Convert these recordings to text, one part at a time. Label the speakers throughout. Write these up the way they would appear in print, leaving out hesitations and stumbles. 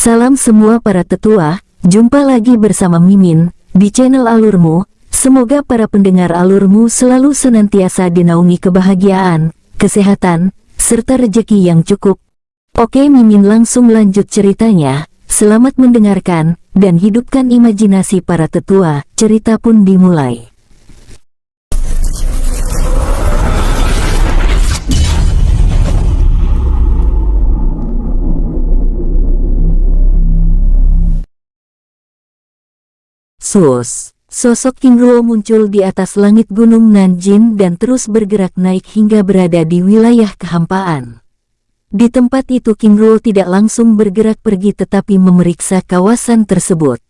Speaker 1: Salam semua para tetua, jumpa lagi bersama Mimin, di channel Alurmu. Semoga para pendengar Alurmu selalu senantiasa dinaungi kebahagiaan, kesehatan, serta rejeki yang cukup. Oke, Mimin langsung lanjut ceritanya. Selamat mendengarkan, dan hidupkan imajinasi para tetua. Cerita pun dimulai. Sosok King Ruo muncul di atas langit gunung Nanjin dan terus bergerak naik hingga berada di wilayah kehampaan. Di tempat itu King Ruo tidak langsung bergerak pergi tetapi memeriksa kawasan tersebut.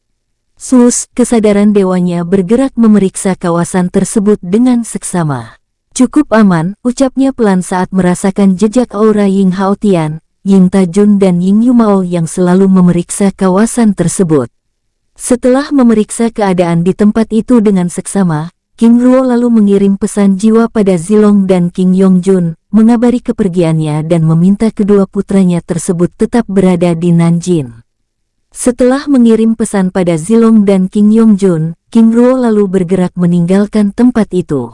Speaker 1: Kesadaran dewanya bergerak memeriksa kawasan tersebut dengan seksama. Cukup aman, ucapnya pelan saat merasakan jejak aura Ying Haotian, Ying Tajun dan Ying Yumao yang selalu memeriksa kawasan tersebut. Setelah memeriksa keadaan di tempat itu dengan seksama, King Ruo lalu mengirim pesan jiwa pada Zilong dan King Yongjun, mengabari kepergiannya dan meminta kedua putranya tersebut tetap berada di Nanjin. Setelah mengirim pesan pada Zilong dan King Yongjun, King Ruo lalu bergerak meninggalkan tempat itu.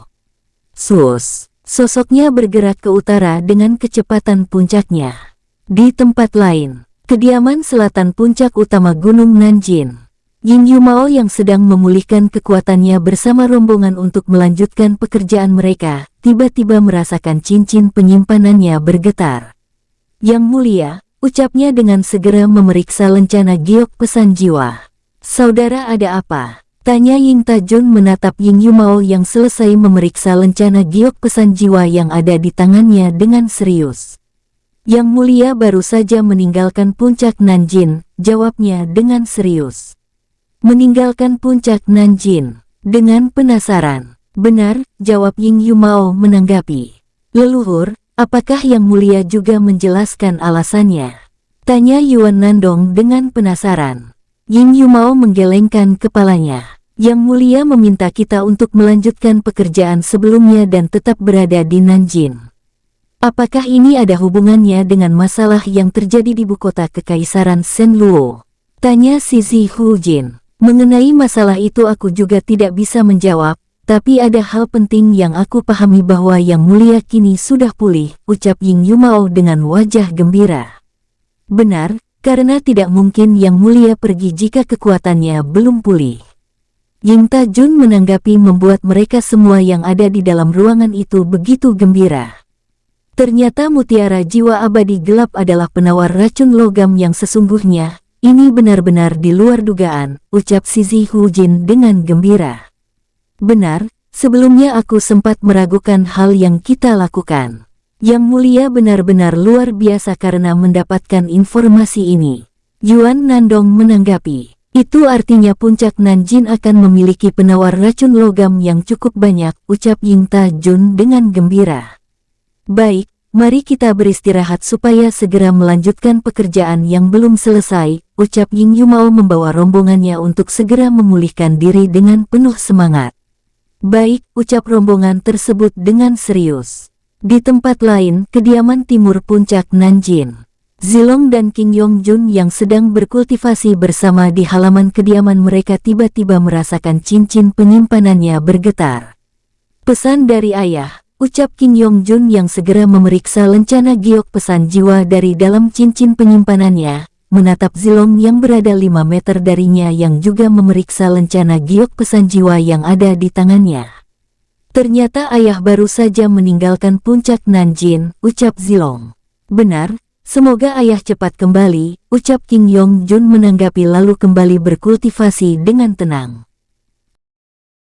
Speaker 1: Sosoknya bergerak ke utara dengan kecepatan puncaknya. Di tempat lain, kediaman selatan puncak utama Gunung Nanjin. Ying Yumao yang sedang memulihkan kekuatannya bersama rombongan untuk melanjutkan pekerjaan mereka, tiba-tiba merasakan cincin penyimpanannya bergetar. Yang mulia, ucapnya dengan segera memeriksa lencana giok pesan jiwa. Saudara, ada apa? Tanya Ying Tajun menatap Ying Yumao yang selesai memeriksa lencana giok pesan jiwa yang ada di tangannya dengan serius. Yang mulia baru saja meninggalkan puncak Nanjin, jawabnya dengan serius. Meninggalkan puncak Nanjin. Dengan penasaran. Benar, jawab Ying Yumao menanggapi. Leluhur, apakah Yang Mulia juga menjelaskan alasannya? Tanya Yuan Nandong dengan penasaran. Ying Yumao menggelengkan kepalanya. Yang Mulia meminta kita untuk melanjutkan pekerjaan sebelumnya dan tetap berada di Nanjin. Apakah ini ada hubungannya dengan masalah yang terjadi di ibu kota Kekaisaran Senluo? Tanya Sisi Hujin. Mengenai masalah itu aku juga tidak bisa menjawab, tapi ada hal penting yang aku pahami bahwa Yang Mulia kini sudah pulih, ucap Ying Yumao dengan wajah gembira. Benar, karena tidak mungkin Yang Mulia pergi jika kekuatannya belum pulih. Ying Tajun menanggapi membuat mereka semua yang ada di dalam ruangan itu begitu gembira. Ternyata mutiara jiwa abadi gelap adalah penawar racun logam yang sesungguhnya. Ini benar-benar di luar dugaan, ucap Sisi Hujin dengan gembira. Benar, sebelumnya aku sempat meragukan hal yang kita lakukan. Yang Mulia benar-benar luar biasa karena mendapatkan informasi ini. Yuan Nandong menanggapi. Itu artinya puncak Nanjin akan memiliki penawar racun logam yang cukup banyak, ucap Ying Tajun dengan gembira. Baik, mari kita beristirahat supaya segera melanjutkan pekerjaan yang belum selesai, ucap Ying Yumao membawa rombongannya untuk segera memulihkan diri dengan penuh semangat. Baik, ucap rombongan tersebut dengan serius. Di tempat lain, kediaman timur puncak Nanjin. Zilong dan King Yongjun yang sedang berkultivasi bersama di halaman kediaman mereka tiba-tiba merasakan cincin penyimpanannya bergetar. Pesan dari ayah, ucap King Yongjun yang segera memeriksa lencana giok pesan jiwa dari dalam cincin penyimpanannya. Menatap Zilong yang berada 5 meter darinya yang juga memeriksa lencana giok pesan jiwa yang ada di tangannya. Ternyata ayah baru saja meninggalkan puncak Nanjin, ucap Zilong. Benar, semoga ayah cepat kembali, ucap King Yongjun menanggapi lalu kembali berkultivasi dengan tenang.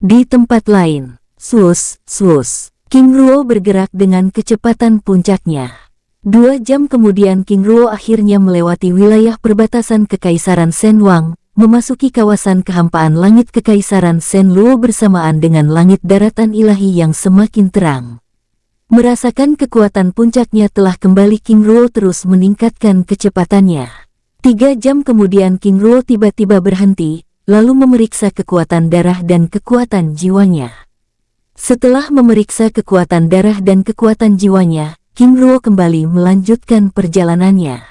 Speaker 1: Di tempat lain, King Ruo bergerak dengan kecepatan puncaknya. 2 jam kemudian King Ruo akhirnya melewati wilayah perbatasan Kekaisaran Senwang, memasuki kawasan kehampaan langit Kekaisaran Senluo bersamaan dengan langit daratan ilahi yang semakin terang. Merasakan kekuatan puncaknya telah kembali, King Ruo terus meningkatkan kecepatannya. 3 jam kemudian King Ruo tiba-tiba berhenti, lalu memeriksa kekuatan darah dan kekuatan jiwanya. Setelah memeriksa kekuatan darah dan kekuatan jiwanya, King Ruo kembali melanjutkan perjalanannya.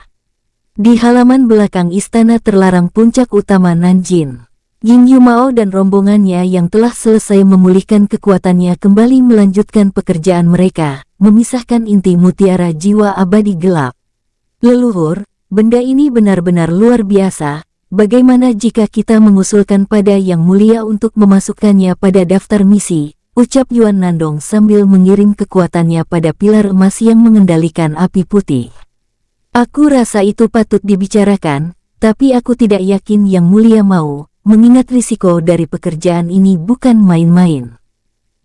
Speaker 1: Di halaman belakang istana terlarang puncak utama Nanjin, Ying Yumao dan rombongannya yang telah selesai memulihkan kekuatannya kembali melanjutkan pekerjaan mereka, memisahkan inti mutiara jiwa abadi gelap. Leluhur, benda ini benar-benar luar biasa. Bagaimana jika kita mengusulkan pada Yang Mulia untuk memasukkannya pada daftar misi, ucap Yuan Nandong sambil mengirim kekuatannya pada pilar emas yang mengendalikan api putih. Aku rasa itu patut dibicarakan, tapi aku tidak yakin Yang Mulia mau, mengingat risiko dari pekerjaan ini bukan main-main.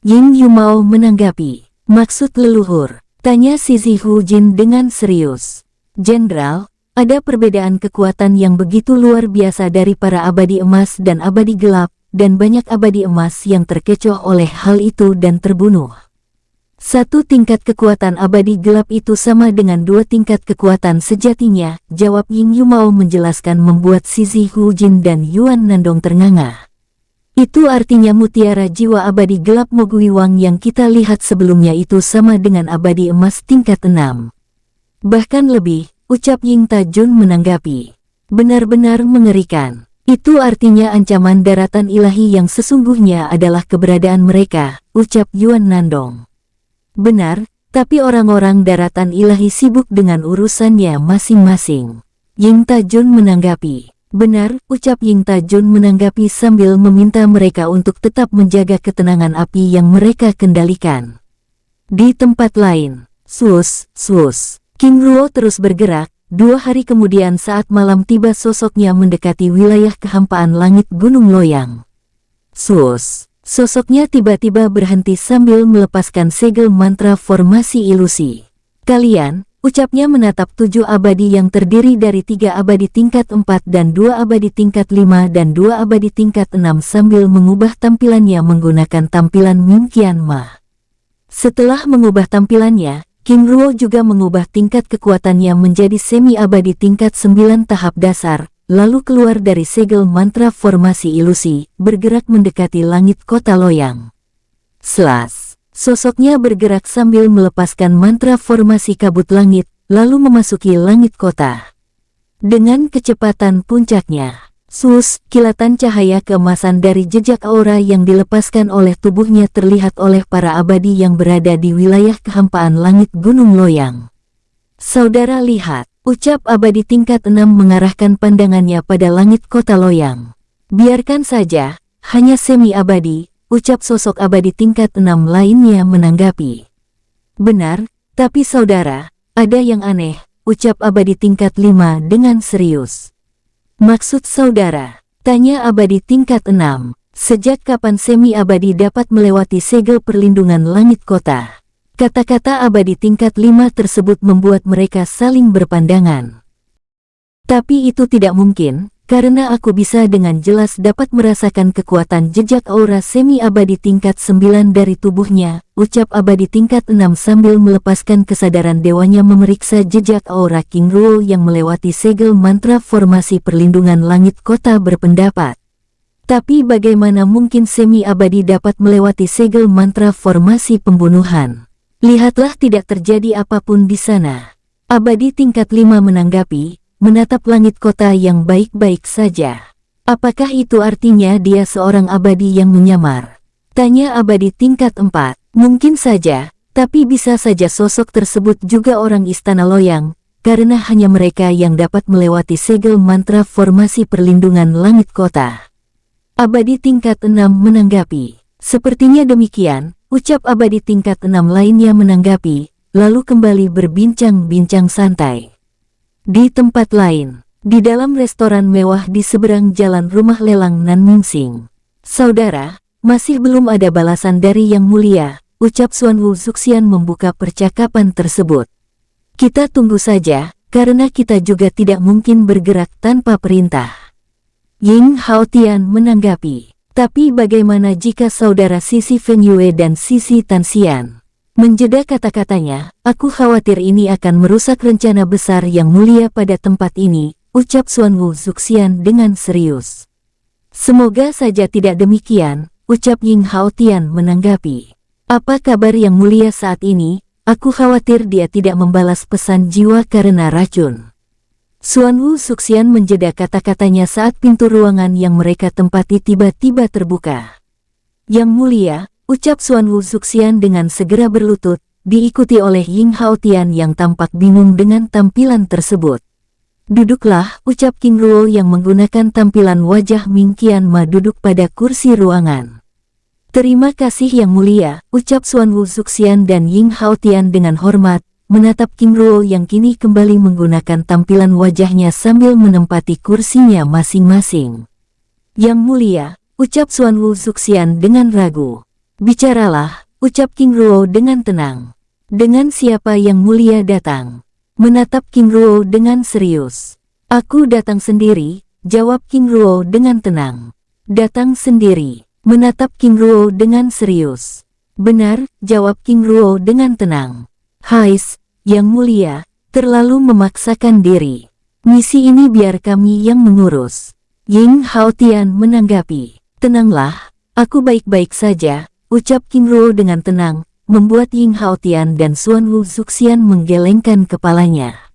Speaker 1: Ying Yumao menanggapi, maksud leluhur, tanya Sisi Hujin dengan serius. Jenderal, ada perbedaan kekuatan yang begitu luar biasa dari para abadi emas dan abadi gelap, dan banyak abadi emas yang terkecoh oleh hal itu dan terbunuh. Satu tingkat kekuatan abadi gelap itu sama dengan dua tingkat kekuatan sejatinya, jawab Ying Yumao menjelaskan membuat Sisi Hujin dan Yuan Nandong ternganga. Itu artinya mutiara jiwa abadi gelap Mogui Wang yang kita lihat sebelumnya itu sama dengan abadi emas tingkat 6. Bahkan lebih, ucap Ying Tajun menanggapi. Benar-benar mengerikan. Itu artinya ancaman daratan ilahi yang sesungguhnya adalah keberadaan mereka, ucap Yuan Nandong. Benar, tapi orang-orang daratan ilahi sibuk dengan urusannya masing-masing. Ying Tajun menanggapi. Benar, ucap Ying Tajun menanggapi sambil meminta mereka untuk tetap menjaga ketenangan api yang mereka kendalikan. Di tempat lain, sus, King Ruo terus bergerak. 2 hari kemudian saat malam tiba sosoknya mendekati wilayah kehampaan langit Gunung Loyang. Sosoknya tiba-tiba berhenti sambil melepaskan segel mantra formasi ilusi. Kalian, ucapnya menatap 7 abadi yang terdiri dari 3 abadi tingkat 4 dan 2 abadi tingkat 5 dan 2 abadi tingkat 6 sambil mengubah tampilannya menggunakan tampilan Min Qian Ma. Setelah mengubah tampilannya, King Ruo juga mengubah tingkat kekuatannya menjadi semi-abadi tingkat 9 tahap dasar, lalu keluar dari segel mantra formasi ilusi, bergerak mendekati langit kota Loyang. Sosoknya bergerak sambil melepaskan mantra formasi kabut langit, lalu memasuki langit kota. Dengan kecepatan puncaknya, kilatan cahaya keemasan dari jejak aura yang dilepaskan oleh tubuhnya terlihat oleh para abadi yang berada di wilayah kehampaan langit Gunung Loyang. Saudara lihat, ucap abadi tingkat 6 mengarahkan pandangannya pada langit kota Loyang. Biarkan saja, hanya semi-abadi, ucap sosok abadi tingkat 6 lainnya menanggapi. Benar, tapi saudara, ada yang aneh, ucap abadi tingkat 5 dengan serius. Maksud saudara, tanya abadi tingkat 6, sejak kapan semi-abadi dapat melewati segel perlindungan langit kota? Kata-kata abadi tingkat 5 tersebut membuat mereka saling berpandangan. Tapi itu tidak mungkin, karena aku bisa dengan jelas dapat merasakan kekuatan jejak aura semi-abadi tingkat 9 dari tubuhnya, ucap abadi tingkat 6 sambil melepaskan kesadaran dewanya memeriksa jejak aura King Ruo yang melewati segel mantra formasi perlindungan langit kota berpendapat. Tapi bagaimana mungkin semi-abadi dapat melewati segel mantra formasi pembunuhan? Lihatlah tidak terjadi apapun di sana. Abadi tingkat 5 menanggapi, menatap langit kota yang baik-baik saja. Apakah itu artinya dia seorang abadi yang menyamar? Tanya abadi tingkat 4. Mungkin saja, tapi bisa saja sosok tersebut juga orang istana Loyang, karena hanya mereka yang dapat melewati segel mantra formasi perlindungan langit kota. Abadi tingkat 6 menanggapi. Sepertinya demikian, ucap abadi tingkat 6 lainnya menanggapi, lalu kembali berbincang-bincang santai. Di tempat lain, di dalam restoran mewah di seberang jalan rumah lelang Nanmingsing. Saudara, masih belum ada balasan dari Yang Mulia, ucap Xuan Wu Zuxian membuka percakapan tersebut. Kita tunggu saja, karena kita juga tidak mungkin bergerak tanpa perintah. Ying Haotian menanggapi, tapi bagaimana jika saudara Sisi Feng Yue dan Sisi Tanxian? Menjeda kata-katanya, aku khawatir ini akan merusak rencana besar Yang Mulia pada tempat ini, ucap Xuan Wu Zuxian dengan serius. Semoga saja tidak demikian, ucap Ying Haotian menanggapi. Apa kabar Yang Mulia saat ini? Aku khawatir dia tidak membalas pesan jiwa karena racun. Suan Wu Suxian menjeda kata-katanya saat pintu ruangan yang mereka tempati tiba-tiba terbuka. Yang mulia, ucap Suan Wu Suxian dengan segera berlutut, diikuti oleh Ying Haotian yang tampak bingung dengan tampilan tersebut. Duduklah, ucap King Ruo yang menggunakan tampilan wajah Ming Qianma duduk pada kursi ruangan. Terima kasih yang mulia, ucap Suan Wu Suxian dan Ying Haotian dengan hormat, menatap King Ruo yang kini kembali menggunakan tampilan wajahnya sambil menempati kursinya masing-masing. Yang mulia, ucap Suan Wu Suxian dengan ragu. Bicaralah, ucap King Ruo dengan tenang. Dengan siapa yang mulia datang? Menatap King Ruo dengan serius. Aku datang sendiri, jawab King Ruo dengan tenang. Datang sendiri, menatap King Ruo dengan serius. Benar, jawab King Ruo dengan tenang. Hais, yang mulia, terlalu memaksakan diri. Misi ini biar kami yang mengurus. Ying Haotian menanggapi. Tenanglah, aku baik-baik saja, ucap King Ruo dengan tenang, membuat Ying Haotian dan Suan Wu Suxian menggelengkan kepalanya.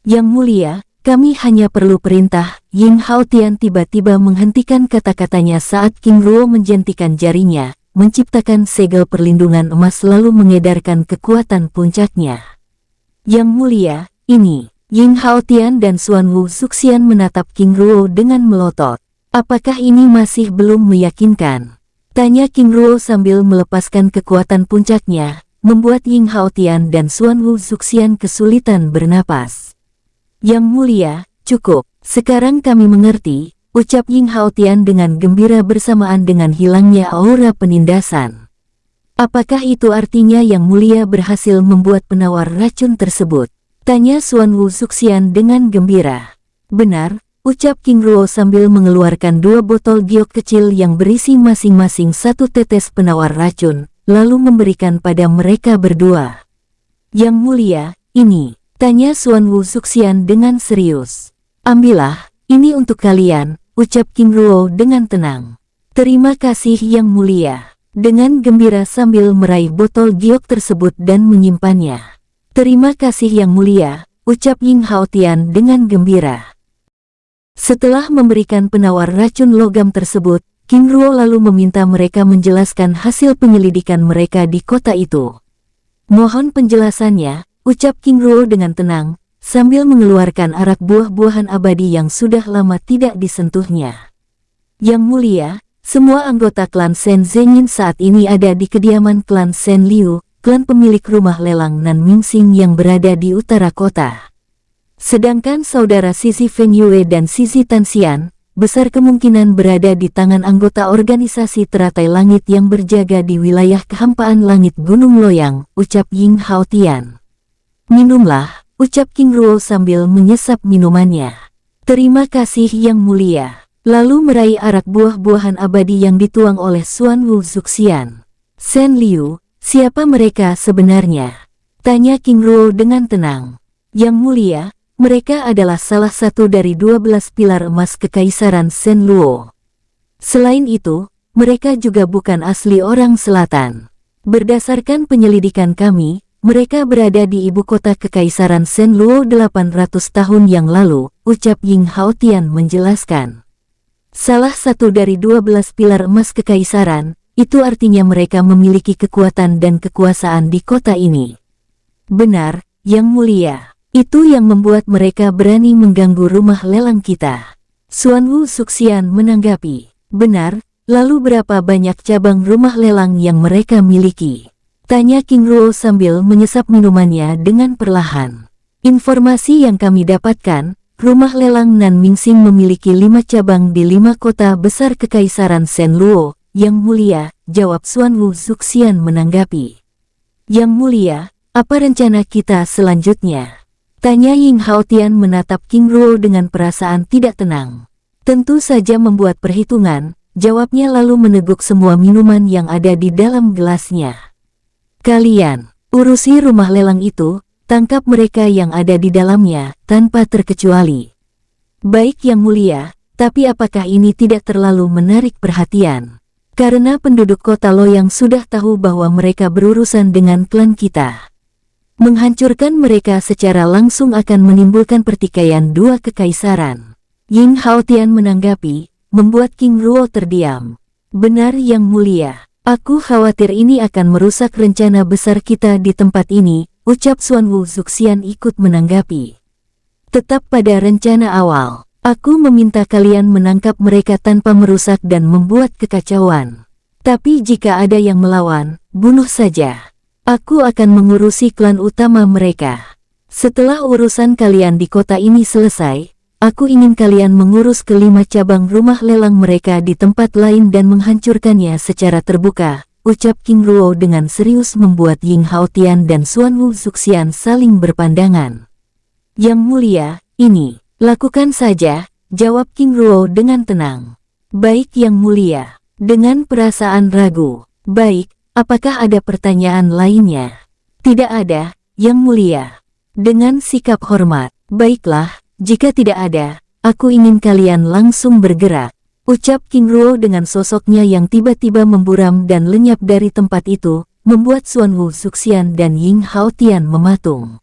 Speaker 1: Yang mulia, kami hanya perlu perintah. Ying Haotian tiba-tiba menghentikan kata-katanya saat King Ruo menjentikan jarinya, menciptakan segel perlindungan emas lalu mengedarkan kekuatan puncaknya. Yang mulia, ini. Ying Haotian dan Suan Wu Suxian menatap King Ruo dengan melotot. Apakah ini masih belum meyakinkan? Tanya King Ruo sambil melepaskan kekuatan puncaknya, membuat Ying Haotian dan Suan Wu Suxian kesulitan bernapas. Yang mulia, cukup. Sekarang kami mengerti, ucap Ying Haotian dengan gembira bersamaan dengan hilangnya aura penindasan. Apakah itu artinya Yang Mulia berhasil membuat penawar racun tersebut? Tanya Suan Wu Suxian dengan gembira. Benar, ucap King Ruo sambil mengeluarkan 2 botol giok kecil yang berisi masing-masing 1 tetes penawar racun, lalu memberikan pada mereka berdua. Yang Mulia, ini, tanya Suan Wu Suxian dengan serius. Ambillah, ini untuk kalian, ucap King Ruo dengan tenang. Terima kasih Yang Mulia. Dengan gembira sambil meraih botol giok tersebut dan menyimpannya. Terima kasih Yang Mulia, ucap Ying Haotian dengan gembira. Setelah memberikan penawar racun logam tersebut, King Ruo lalu meminta mereka menjelaskan hasil penyelidikan mereka di kota itu. Mohon penjelasannya, ucap King Ruo dengan tenang, sambil mengeluarkan arak buah-buahan abadi yang sudah lama tidak disentuhnya. Yang Mulia, semua anggota klan Shen Zhenyin saat ini ada di kediaman klan Shen Liu, klan pemilik rumah lelang Nan Mingxing yang berada di utara kota. Sedangkan saudara Sisi Feng Yue dan Sisi Tanxian, besar kemungkinan berada di tangan anggota organisasi teratai langit yang berjaga di wilayah kehampaan langit Gunung Loyang, ucap Ying Haotian. Minumlah, ucap King Ruo sambil menyesap minumannya. Terima kasih Yang Mulia. Lalu meraih arak buah-buahan abadi yang dituang oleh Suan Wu Suxian. Shen Liu, siapa mereka sebenarnya? Tanya King Ruo dengan tenang. Yang Mulia, mereka adalah salah satu dari 12 pilar emas kekaisaran Shen Luo. Selain itu, mereka juga bukan asli orang selatan. Berdasarkan penyelidikan kami, mereka berada di ibu kota kekaisaran Shen Luo 800 tahun yang lalu, ucap Ying Haotian menjelaskan. Salah satu dari 12 pilar emas kekaisaran, itu artinya mereka memiliki kekuatan dan kekuasaan di kota ini. Benar, Yang Mulia. Itu yang membuat mereka berani mengganggu rumah lelang kita. Suan Wu Suxian menanggapi. Benar, lalu berapa banyak cabang rumah lelang yang mereka miliki? Tanya King Ruo sambil menyesap minumannya dengan perlahan. Informasi yang kami dapatkan, rumah lelang Nan Mingxing memiliki 5 cabang di 5 kota besar kekaisaran Shen Luo. Yang Mulia, jawab Suan Wu Suxian menanggapi. Yang Mulia, apa rencana kita selanjutnya? Tanya Ying Haotian menatap King Ruo dengan perasaan tidak tenang. Tentu saja membuat perhitungan, jawabnya lalu meneguk semua minuman yang ada di dalam gelasnya. Kalian, urusi rumah lelang itu, tangkap mereka yang ada di dalamnya, tanpa terkecuali. Baik Yang Mulia, tapi apakah ini tidak terlalu menarik perhatian? Karena penduduk kota Loyang sudah tahu bahwa mereka berurusan dengan klan kita. Menghancurkan mereka secara langsung akan menimbulkan pertikaian dua kekaisaran. Ying Haotian menanggapi, membuat King Ruo terdiam. Benar Yang Mulia, aku khawatir ini akan merusak rencana besar kita di tempat ini, ucap Xuan Wu Zuxian ikut menanggapi. Tetap pada rencana awal, aku meminta kalian menangkap mereka tanpa merusak dan membuat kekacauan. Tapi jika ada yang melawan, bunuh saja. Aku akan mengurusi klan utama mereka. Setelah urusan kalian di kota ini selesai, aku ingin kalian mengurus kelima cabang rumah lelang mereka di tempat lain dan menghancurkannya secara terbuka, ucap King Ruo dengan serius membuat Ying Haotian dan Xuan Wu Zuxian saling berpandangan. Yang Mulia, ini, lakukan saja, jawab King Ruo dengan tenang. Baik Yang Mulia, dengan perasaan ragu. Baik. Apakah ada pertanyaan lainnya? Tidak ada, Yang Mulia. Dengan sikap hormat, baiklah, jika tidak ada, aku ingin kalian langsung bergerak, ucap King Ruo dengan sosoknya yang tiba-tiba memburam dan lenyap dari tempat itu, membuat Xuan Wu Zuxian dan Ying Haotian mematung.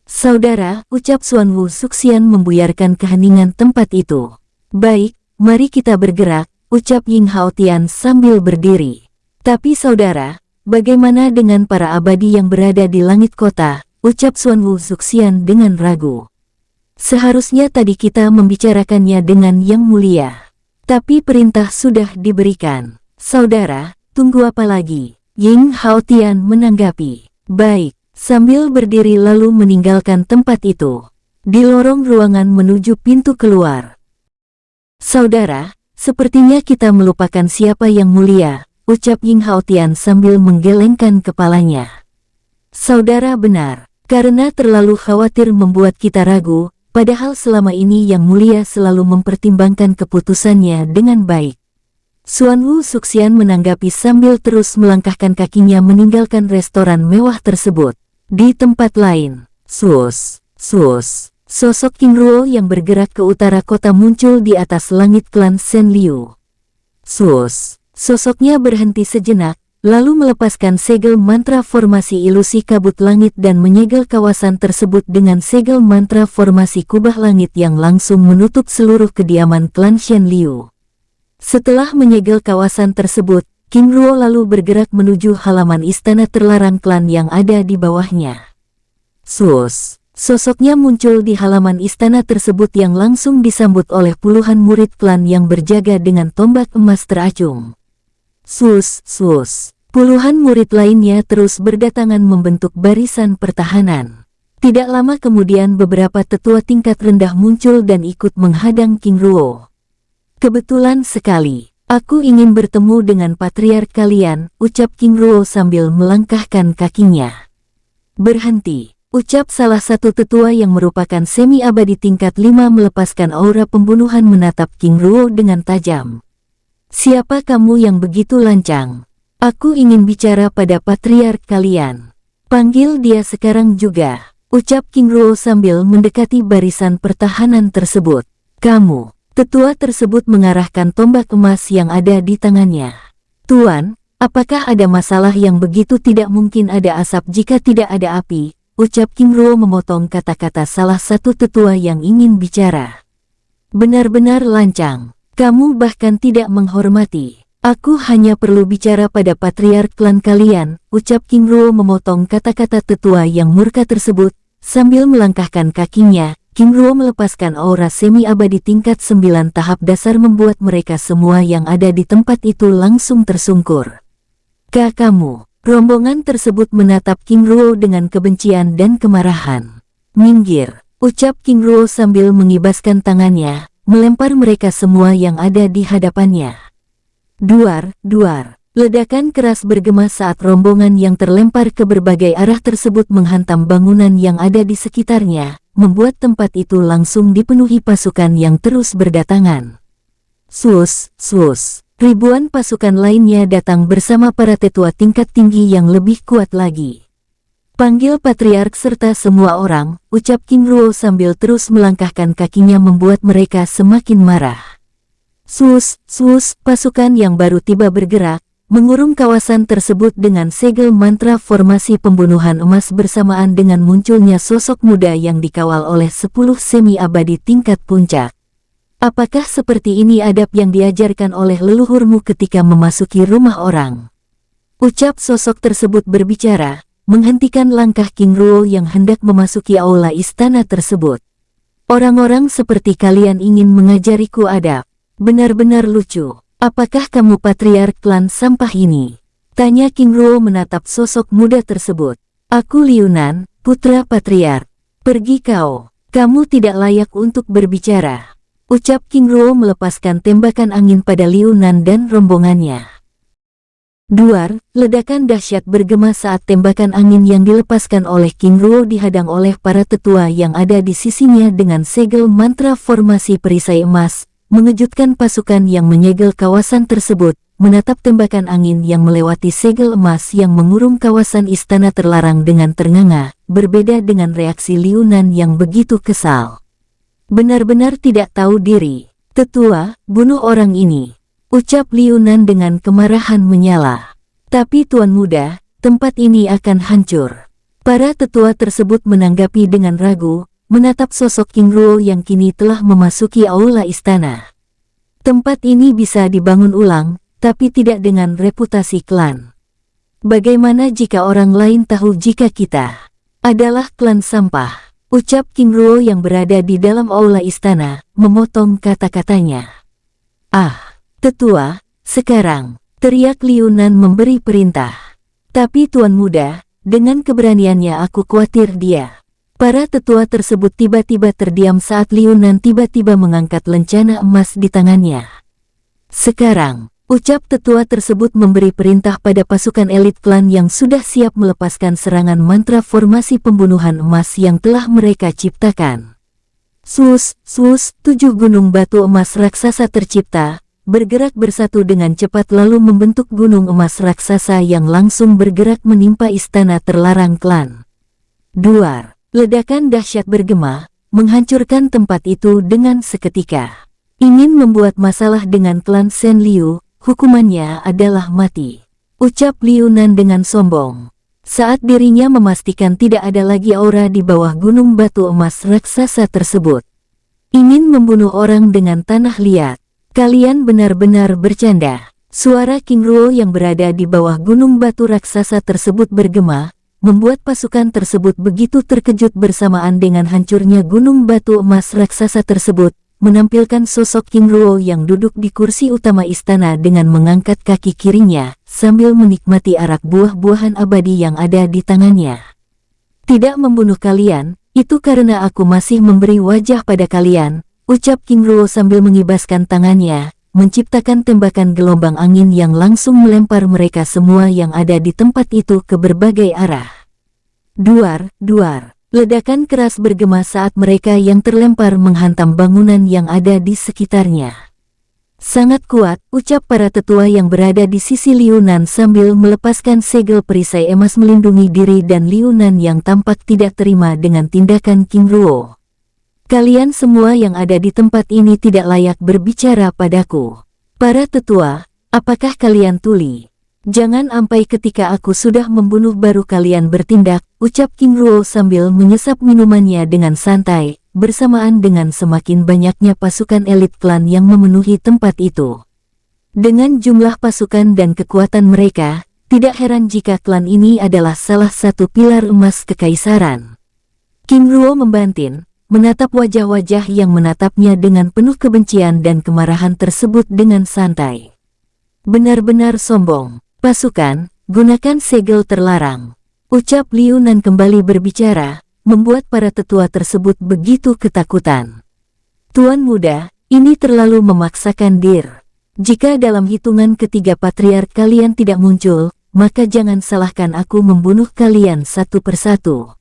Speaker 1: Saudara, ucap Xuan Wu Zuxian membuyarkan keheningan tempat itu. Baik, mari kita bergerak, ucap Ying Haotian sambil berdiri. Tapi saudara, bagaimana dengan para abadi yang berada di langit kota, ucap Xuan Wu Zuxian dengan ragu. Seharusnya tadi kita membicarakannya dengan Yang Mulia. Tapi perintah sudah diberikan. Saudara, tunggu apa lagi? Ying Haotian menanggapi. Baik, sambil berdiri lalu meninggalkan tempat itu. Di lorong ruangan menuju pintu keluar. Saudara, sepertinya kita melupakan siapa Yang Mulia, ucap Ying Haotian sambil menggelengkan kepalanya. Saudara benar, karena terlalu khawatir membuat kita ragu, padahal selama ini Yang Mulia selalu mempertimbangkan keputusannya dengan baik. Xuan Wu Zuxian menanggapi sambil terus melangkahkan kakinya meninggalkan restoran mewah tersebut. Di tempat lain, sus, sosok King Ruo yang bergerak ke utara kota muncul di atas langit klan Shen Liu. Sosoknya berhenti sejenak, lalu melepaskan segel mantra formasi ilusi kabut langit dan menyegel kawasan tersebut dengan segel mantra formasi kubah langit yang langsung menutup seluruh kediaman klan Shen Liu. Setelah menyegel kawasan tersebut, King Ruo lalu bergerak menuju halaman istana terlarang klan yang ada di bawahnya. Sosoknya muncul di halaman istana tersebut yang langsung disambut oleh puluhan murid klan yang berjaga dengan tombak emas teracung. Puluhan murid lainnya terus berdatangan membentuk barisan pertahanan. Tidak lama kemudian beberapa tetua tingkat rendah muncul dan ikut menghadang King Ruo. Kebetulan sekali, aku ingin bertemu dengan patriark kalian, ucap King Ruo sambil melangkahkan kakinya. Berhenti, ucap salah satu tetua yang merupakan semi-abadi tingkat 5 melepaskan aura pembunuhan menatap King Ruo dengan tajam. Siapa kamu yang begitu lancang? Aku ingin bicara pada patriark kalian. Panggil dia sekarang juga, ucap King Ruo sambil mendekati barisan pertahanan tersebut. Kamu, tetua tersebut mengarahkan tombak emas yang ada di tangannya. Tuan, apakah ada masalah yang begitu tidak mungkin ada asap jika tidak ada api? Ucap King Ruo memotong kata-kata salah satu tetua yang ingin bicara. Benar-benar lancang. Kamu bahkan tidak menghormati. Aku hanya perlu bicara pada patriark klan kalian, ucap King Ruo memotong kata-kata tetua yang murka tersebut. Sambil melangkahkan kakinya, King Ruo melepaskan aura semi-abadi tingkat 9 tahap dasar membuat mereka semua yang ada di tempat itu langsung tersungkur. Kamu, rombongan tersebut menatap King Ruo dengan kebencian dan kemarahan. Minggir, ucap King Ruo sambil mengibaskan tangannya, melempar mereka semua yang ada di hadapannya. Duar, ledakan keras bergema saat rombongan yang terlempar ke berbagai arah tersebut menghantam bangunan yang ada di sekitarnya, membuat tempat itu langsung dipenuhi pasukan yang terus berdatangan. Ribuan pasukan lainnya datang bersama para tetua tingkat tinggi yang lebih kuat lagi. Panggil patriark serta semua orang, ucap King Ruo sambil terus melangkahkan kakinya membuat mereka semakin marah. Pasukan yang baru tiba bergerak, mengurung kawasan tersebut dengan segel mantra formasi pembunuhan emas bersamaan dengan munculnya sosok muda yang dikawal oleh 10 semi-abadi tingkat puncak. Apakah seperti ini adab yang diajarkan oleh leluhurmu ketika memasuki rumah orang? Ucap sosok tersebut berbicara, menghentikan langkah King Ruo yang hendak memasuki aula istana tersebut. Orang-orang seperti kalian ingin mengajariku adab. Benar-benar lucu. Apakah kamu patriark klan sampah ini? Tanya King Ruo menatap sosok muda tersebut. Aku Liu Nan, putra patriark. Pergi kau. Kamu tidak layak untuk berbicara. Ucap King Ruo melepaskan tembakan angin pada Liu Nan dan rombongannya. Duar, ledakan dahsyat bergema saat tembakan angin yang dilepaskan oleh King Ruo dihadang oleh para tetua yang ada di sisinya dengan segel mantra formasi perisai emas, mengejutkan pasukan yang menyegel kawasan tersebut, menatap tembakan angin yang melewati segel emas yang mengurung kawasan istana terlarang dengan ternganga, berbeda dengan reaksi Liu Nan yang begitu kesal. Benar-benar tidak tahu diri. Tetua, bunuh orang ini. Ucap Liu Nan dengan kemarahan menyala. Tapi Tuan Muda, tempat ini akan hancur. Para tetua tersebut menanggapi dengan ragu, menatap sosok King Ruo yang kini telah memasuki aula istana. Tempat ini bisa dibangun ulang, tapi tidak dengan reputasi klan. Bagaimana jika orang lain tahu jika kita adalah klan sampah? Ucap King Ruo yang berada di dalam aula istana, memotong kata-katanya. Ah, tetua, sekarang, teriak Liu Nan memberi perintah. Tapi Tuan Muda, dengan keberaniannya aku khawatir dia. Para tetua tersebut tiba-tiba terdiam saat Liu Nan tiba-tiba mengangkat lencana emas di tangannya. Sekarang, ucap tetua tersebut memberi perintah pada pasukan elit klan yang sudah siap melepaskan serangan mantra formasi pembunuhan emas yang telah mereka ciptakan. Sus, 7 gunung batu emas raksasa tercipta, bergerak bersatu dengan cepat lalu membentuk gunung emas raksasa yang langsung bergerak menimpa istana terlarang klan. Duar, ledakan dahsyat bergema, menghancurkan tempat itu dengan seketika. Ingin membuat masalah dengan klan Shen Liu, hukumannya adalah mati. Ucap Liu Nan dengan sombong. Saat dirinya memastikan tidak ada lagi aura di bawah gunung batu emas raksasa tersebut. Ingin membunuh orang dengan tanah liat. Kalian benar-benar bercanda. Suara King Ruo yang berada di bawah gunung batu raksasa tersebut bergema, membuat pasukan tersebut begitu terkejut bersamaan dengan hancurnya gunung batu emas raksasa tersebut, menampilkan sosok King Ruo yang duduk di kursi utama istana dengan mengangkat kaki kirinya, sambil menikmati arak buah-buahan abadi yang ada di tangannya. Tidak membunuh kalian, itu karena aku masih memberi wajah pada kalian, ucap King Ruo sambil mengibaskan tangannya, menciptakan tembakan gelombang angin yang langsung melempar mereka semua yang ada di tempat itu ke berbagai arah. Duar, ledakan keras bergema saat mereka yang terlempar menghantam bangunan yang ada di sekitarnya. Sangat kuat, ucap para tetua yang berada di sisi Liu Nan sambil melepaskan segel perisai emas melindungi diri dan Liu Nan yang tampak tidak terima dengan tindakan King Ruo. Kalian semua yang ada di tempat ini tidak layak berbicara padaku. Para tetua, apakah kalian tuli? Jangan sampai ketika aku sudah membunuh baru kalian bertindak, ucap King Ruo sambil menyesap minumannya dengan santai, bersamaan dengan semakin banyaknya pasukan elit klan yang memenuhi tempat itu. Dengan jumlah pasukan dan kekuatan mereka, tidak heran jika klan ini adalah salah satu pilar emas kekaisaran. King Ruo membantin, menatap wajah-wajah yang menatapnya dengan penuh kebencian dan kemarahan tersebut dengan santai. Benar-benar sombong. Pasukan, gunakan segel terlarang. Ucap Liu Nan kembali berbicara, membuat para tetua tersebut begitu ketakutan. Tuan Muda, ini terlalu memaksakan dir. Jika dalam hitungan ketiga patriark kalian tidak muncul, maka jangan salahkan aku membunuh kalian satu persatu.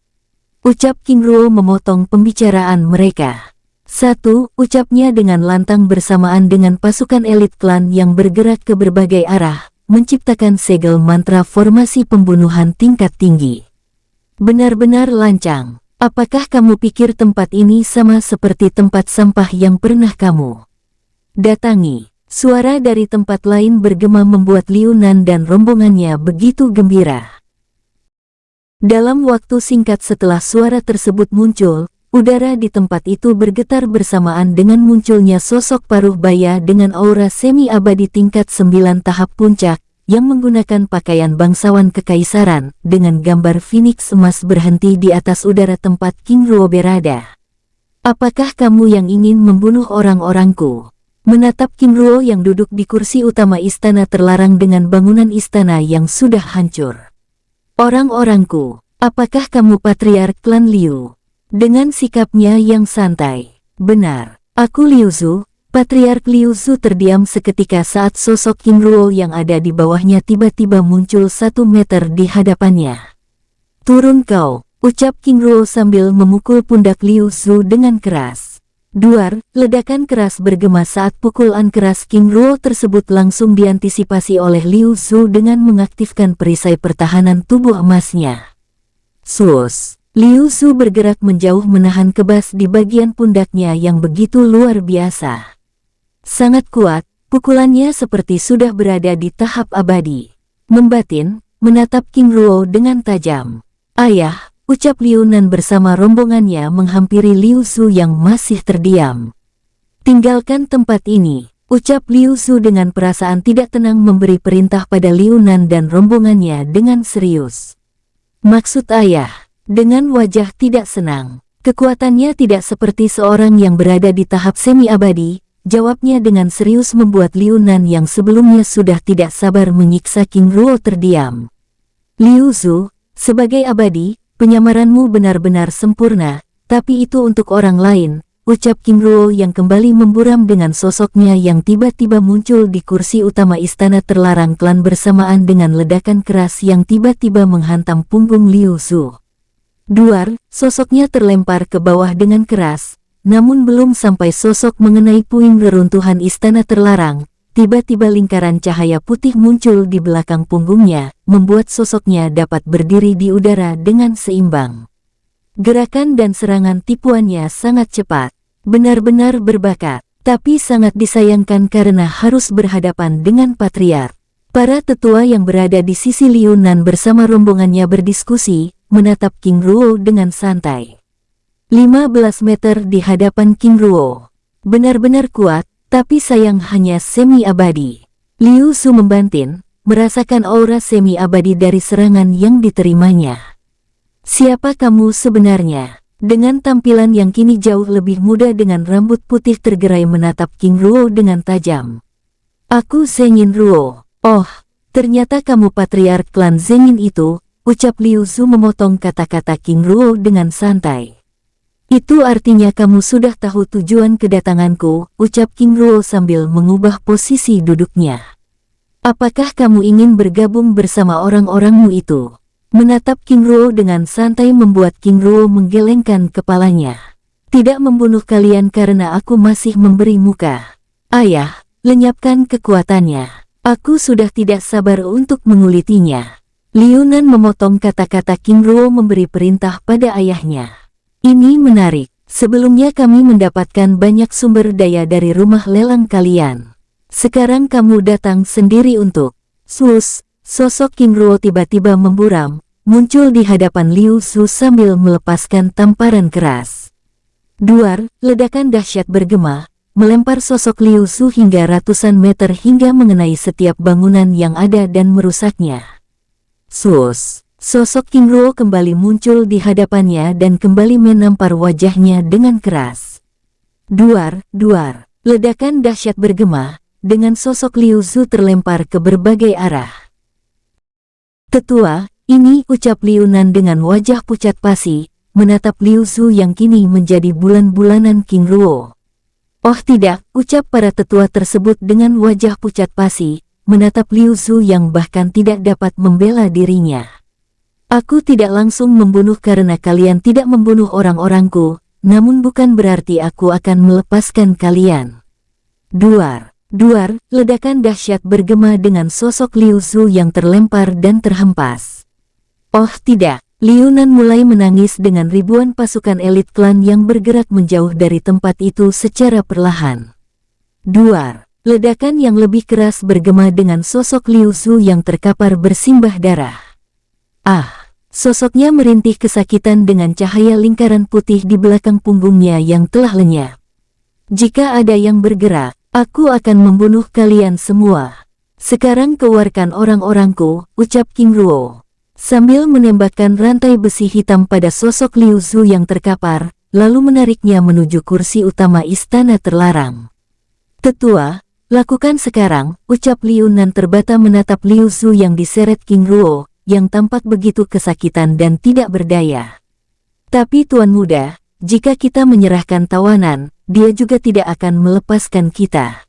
Speaker 1: Ucap King Ruo memotong pembicaraan mereka. Satu, ucapnya dengan lantang bersamaan dengan pasukan elit klan yang bergerak ke berbagai arah, menciptakan segel mantra formasi pembunuhan tingkat tinggi. Benar-benar lancang. Apakah kamu pikir tempat ini sama seperti tempat sampah yang pernah kamu datangi? Suara dari tempat lain bergema membuat Liu Nan dan rombongannya begitu gembira. Dalam waktu singkat setelah suara tersebut muncul, udara di tempat itu bergetar bersamaan dengan munculnya sosok paruh baya dengan aura semi-abadi tingkat 9 tahap puncak, yang menggunakan pakaian bangsawan kekaisaran, dengan gambar Phoenix emas berhenti di atas udara tempat King Ruo berada. Apakah kamu yang ingin membunuh orang-orangku? Menatap King Ruo yang duduk di kursi utama istana terlarang dengan bangunan istana yang sudah hancur. Orang-orangku, apakah kamu patriark klan Liu? Dengan sikapnya yang santai. Benar, aku Liu Zhu. Patriark Liu Zhu terdiam seketika saat sosok King Ruo yang ada di bawahnya tiba-tiba muncul 1 meter di hadapannya. Turun kau, ucap King Ruo sambil memukul pundak Liu Zhu dengan keras. Duar, ledakan keras bergema saat pukulan keras King Ruo tersebut langsung diantisipasi oleh Liu Zhu dengan mengaktifkan perisai pertahanan tubuh emasnya. Sus! Liu Zhu bergerak menjauh menahan kebas di bagian pundaknya yang begitu luar biasa. Sangat kuat, pukulannya seperti sudah berada di tahap abadi. Membatin, menatap King Ruo dengan tajam. Ayah! Ucap Liu Nan bersama rombongannya menghampiri Liu Zhu yang masih terdiam. Tinggalkan tempat ini, ucap Liu Zhu dengan perasaan tidak tenang memberi perintah pada Liu Nan dan rombongannya dengan serius. Maksud ayah, dengan wajah tidak senang. Kekuatannya tidak seperti seorang yang berada di tahap semi-abadi, jawabnya dengan serius membuat Liu Nan yang sebelumnya sudah tidak sabar menyiksa King Ruo terdiam. Liu Zhu, sebagai abadi, penyamaranmu benar-benar sempurna, tapi itu untuk orang lain, ucap King Ruo yang kembali memburam dengan sosoknya yang tiba-tiba muncul di kursi utama istana terlarang klan bersamaan dengan ledakan keras yang tiba-tiba menghantam punggung Liu Zhu. Duar, sosoknya terlempar ke bawah dengan keras, namun belum sampai sosok mengenai puing reruntuhan istana terlarang, tiba-tiba lingkaran cahaya putih muncul di belakang punggungnya, membuat sosoknya dapat berdiri di udara dengan seimbang. Gerakan dan serangan tipuannya sangat cepat, benar-benar berbakat, tapi sangat disayangkan karena harus berhadapan dengan patriark. Para tetua yang berada di sisi Liu Nan bersama rombongannya berdiskusi, menatap King Ruo dengan santai. 15 meter di hadapan King Ruo. Benar-benar kuat, tapi sayang hanya semi-abadi. Liu Zhu membantin, merasakan aura semi-abadi dari serangan yang diterimanya. Siapa kamu sebenarnya? Dengan tampilan yang kini jauh lebih muda dengan rambut putih tergerai menatap King Ruo dengan tajam. Aku Zengin Ruo. Oh, ternyata kamu patriark klan Zengin itu, ucap Liu Zhu memotong kata-kata King Ruo dengan santai. Itu artinya kamu sudah tahu tujuan kedatanganku, ucap King Ruo sambil mengubah posisi duduknya. Apakah kamu ingin bergabung bersama orang-orangmu itu? Menatap King Ruo dengan santai membuat King Ruo menggelengkan kepalanya. Tidak membunuh kalian karena aku masih memberi muka. Ayah, lenyapkan kekuatannya. Aku sudah tidak sabar untuk mengulitinya. Liu Nan memotong kata-kata King Ruo memberi perintah pada ayahnya. Ini menarik, sebelumnya kami mendapatkan banyak sumber daya dari rumah lelang kalian. Sekarang kamu datang sendiri untuk... Sus, sosok King Ruo tiba-tiba memburam, muncul di hadapan Liu Zhu sambil melepaskan tamparan keras. Duar, ledakan dahsyat bergema, melempar sosok Liu Zhu hingga ratusan meter hingga mengenai setiap bangunan yang ada dan merusaknya. Sus! Sosok King Ruo kembali muncul di hadapannya dan kembali menampar wajahnya dengan keras. Duar, duar, ledakan dahsyat bergema, dengan sosok Liu Zhu terlempar ke berbagai arah. Tetua, ini ucap Liu Nan dengan wajah pucat pasi, menatap Liu Zhu yang kini menjadi bulan-bulanan King Ruo. Oh tidak, ucap para tetua tersebut dengan wajah pucat pasi, menatap Liu Zhu yang bahkan tidak dapat membela dirinya. Aku tidak langsung membunuh karena kalian tidak membunuh orang-orangku, namun bukan berarti aku akan melepaskan kalian. Duar, duar, ledakan dahsyat bergema dengan sosok Liu Zhu yang terlempar dan terhempas. Oh tidak, Liu Nan mulai menangis dengan ribuan pasukan elit klan yang bergerak menjauh dari tempat itu secara perlahan. Duar, Ledakan yang lebih keras bergema dengan sosok Liu Zu yang terkapar bersimbah darah. Sosoknya merintih kesakitan dengan cahaya lingkaran putih di belakang punggungnya yang telah lenyap. Jika ada yang bergerak, aku akan membunuh kalian semua. Sekarang keluarkan orang-orangku, ucap King Ruo. Sambil menembakkan rantai besi hitam pada sosok Liu Zu yang terkapar, lalu menariknya menuju kursi utama istana terlarang. Tetua, lakukan sekarang, ucap Liu Nan terbata menatap Liu Zu yang diseret King Ruo, yang tampak begitu kesakitan dan tidak berdaya. Tapi Tuan Muda, jika kita menyerahkan tawanan, dia juga tidak akan melepaskan kita.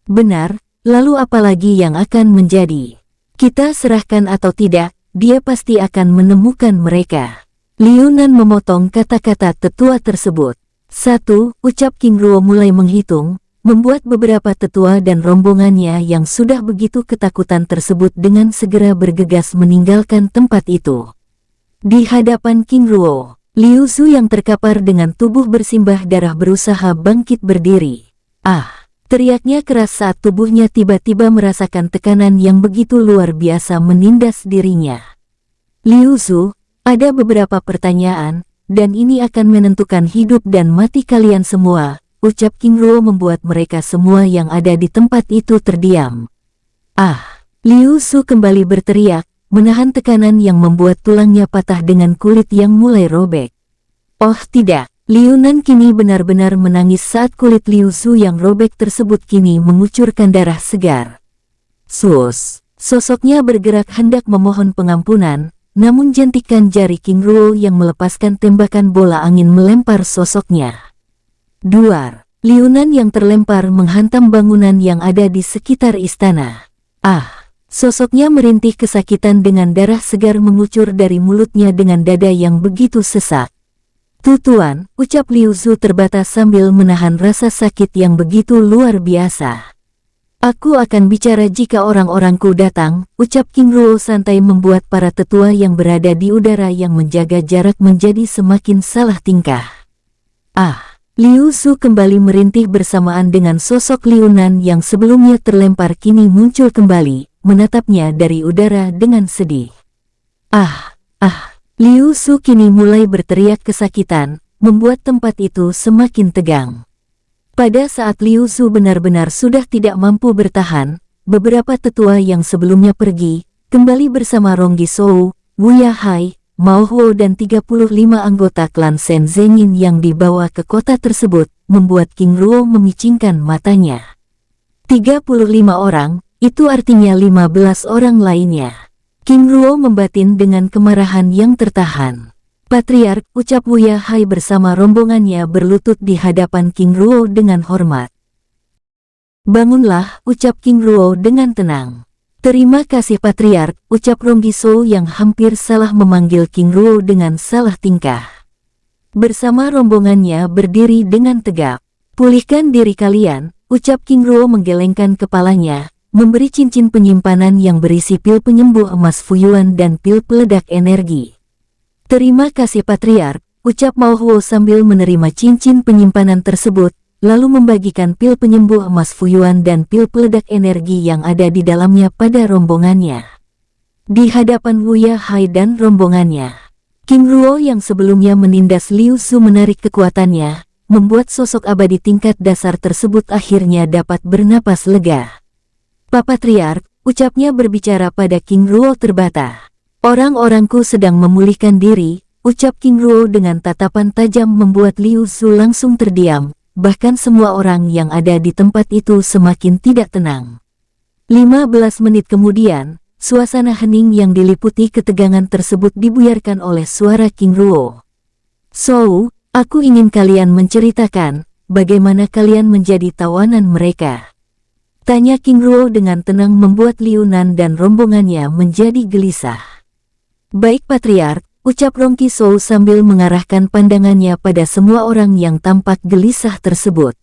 Speaker 1: Benar, lalu apalagi yang akan menjadi? Kita serahkan atau tidak, dia pasti akan menemukan mereka. Liu Nan memotong kata-kata tetua tersebut. 1, ucap King Ruo mulai menghitung, membuat beberapa tetua dan rombongannya yang sudah begitu ketakutan tersebut dengan segera bergegas meninggalkan tempat itu. Di hadapan King Ruo, Liu Zu yang terkapar dengan tubuh bersimbah darah berusaha bangkit berdiri. Teriaknya keras saat tubuhnya tiba-tiba merasakan tekanan yang begitu luar biasa menindas dirinya. Liu Zu, ada beberapa pertanyaan, dan ini akan menentukan hidup dan mati kalian semua, ucap King Ruo membuat mereka semua yang ada di tempat itu terdiam. Liu Zu kembali berteriak, menahan tekanan yang membuat tulangnya patah dengan kulit yang mulai robek. Oh tidak, Liu Nan kini benar-benar menangis saat kulit Liu Zu yang robek tersebut kini mengucurkan darah segar. Sosoknya bergerak hendak memohon pengampunan, namun jentikan jari King Ruo yang melepaskan tembakan bola angin melempar sosoknya. Duar, Liu Nan yang terlempar menghantam bangunan yang ada di sekitar istana. Sosoknya merintih kesakitan dengan darah segar mengucur dari mulutnya dengan dada yang begitu sesak. Tuan, ucap Liu Zu terbatas sambil menahan rasa sakit yang begitu luar biasa. Aku akan bicara jika orang-orangku datang, ucap King Ruo santai membuat para tetua yang berada di udara yang menjaga jarak menjadi semakin salah tingkah. Liu Zu kembali merintih bersamaan dengan sosok Liu Nan yang sebelumnya terlempar kini muncul kembali, menatapnya dari udara dengan sedih. Liu Zu kini mulai berteriak kesakitan, membuat tempat itu semakin tegang. Pada saat Liu Zu benar-benar sudah tidak mampu bertahan, beberapa tetua yang sebelumnya pergi, kembali bersama Rong Gisou, Wu Yahai, Mao Huo dan 35 anggota klan Shen Zengin yang dibawa ke kota tersebut, membuat King Ruo memicingkan matanya. 35 orang, itu artinya 15 orang lainnya. King Ruo membatin dengan kemarahan yang tertahan. Patriark, ucap Wu Yahai bersama rombongannya berlutut di hadapan King Ruo dengan hormat. Bangunlah, ucap King Ruo dengan tenang. Terima kasih Patriark, ucap Rong Gisou yang hampir salah memanggil King Ruo dengan salah tingkah. Bersama rombongannya berdiri dengan tegap. Pulihkan diri kalian, ucap King Ruo menggelengkan kepalanya, memberi cincin penyimpanan yang berisi pil penyembuh emas Fuyuan dan pil peledak energi. Terima kasih Patriark, ucap Mao Huo sambil menerima cincin penyimpanan tersebut, lalu membagikan pil penyembuh emas Fuyuan dan pil peledak energi yang ada di dalamnya pada rombongannya. Di hadapan Wu Yahai dan rombongannya, King Ruo yang sebelumnya menindas Liu Zu menarik kekuatannya, membuat sosok abadi tingkat dasar tersebut akhirnya dapat bernapas lega. Pak Patriark, ucapnya berbicara pada King Ruo terbata. Orang-orangku sedang memulihkan diri, ucap King Ruo dengan tatapan tajam membuat Liu Zu langsung terdiam. Bahkan semua orang yang ada di tempat itu semakin tidak tenang. 15 menit kemudian, suasana hening yang diliputi ketegangan tersebut dibuyarkan oleh suara King Ruo. Aku ingin kalian menceritakan, bagaimana kalian menjadi tawanan mereka. Tanya King Ruo dengan tenang membuat Liu Nan dan rombongannya menjadi gelisah. Baik Patriark, ucap Rong Gisou sambil mengarahkan pandangannya pada semua orang yang tampak gelisah tersebut.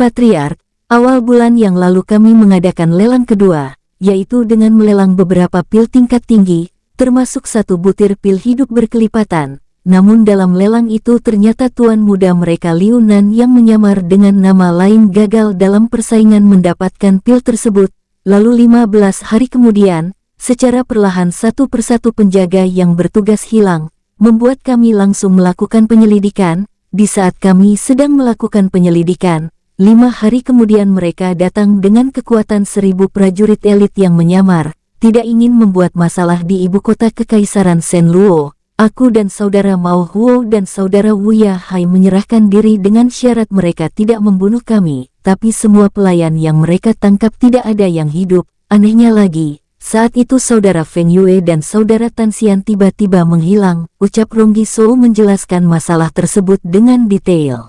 Speaker 1: Patriark, awal bulan yang lalu kami mengadakan lelang kedua, yaitu dengan melelang beberapa pil tingkat tinggi, termasuk 1 butir pil hidup berkelipatan, namun dalam lelang itu ternyata tuan muda mereka Liu Nan yang menyamar dengan nama lain gagal dalam persaingan mendapatkan pil tersebut. Lalu 15 hari kemudian, secara perlahan satu persatu penjaga yang bertugas hilang, membuat kami langsung melakukan penyelidikan. Di saat kami sedang melakukan penyelidikan, 5 hari kemudian mereka datang dengan kekuatan 1000 prajurit elit yang menyamar, tidak ingin membuat masalah di ibu kota Kekaisaran Shenluo. Aku dan saudara Mao Huo dan saudara Wu Yahai menyerahkan diri dengan syarat mereka tidak membunuh kami, tapi semua pelayan yang mereka tangkap tidak ada yang hidup. Anehnya lagi, saat itu saudara Feng Yue dan saudara Tan Xian tiba-tiba menghilang, ucap Ronggi Sou menjelaskan masalah tersebut dengan detail.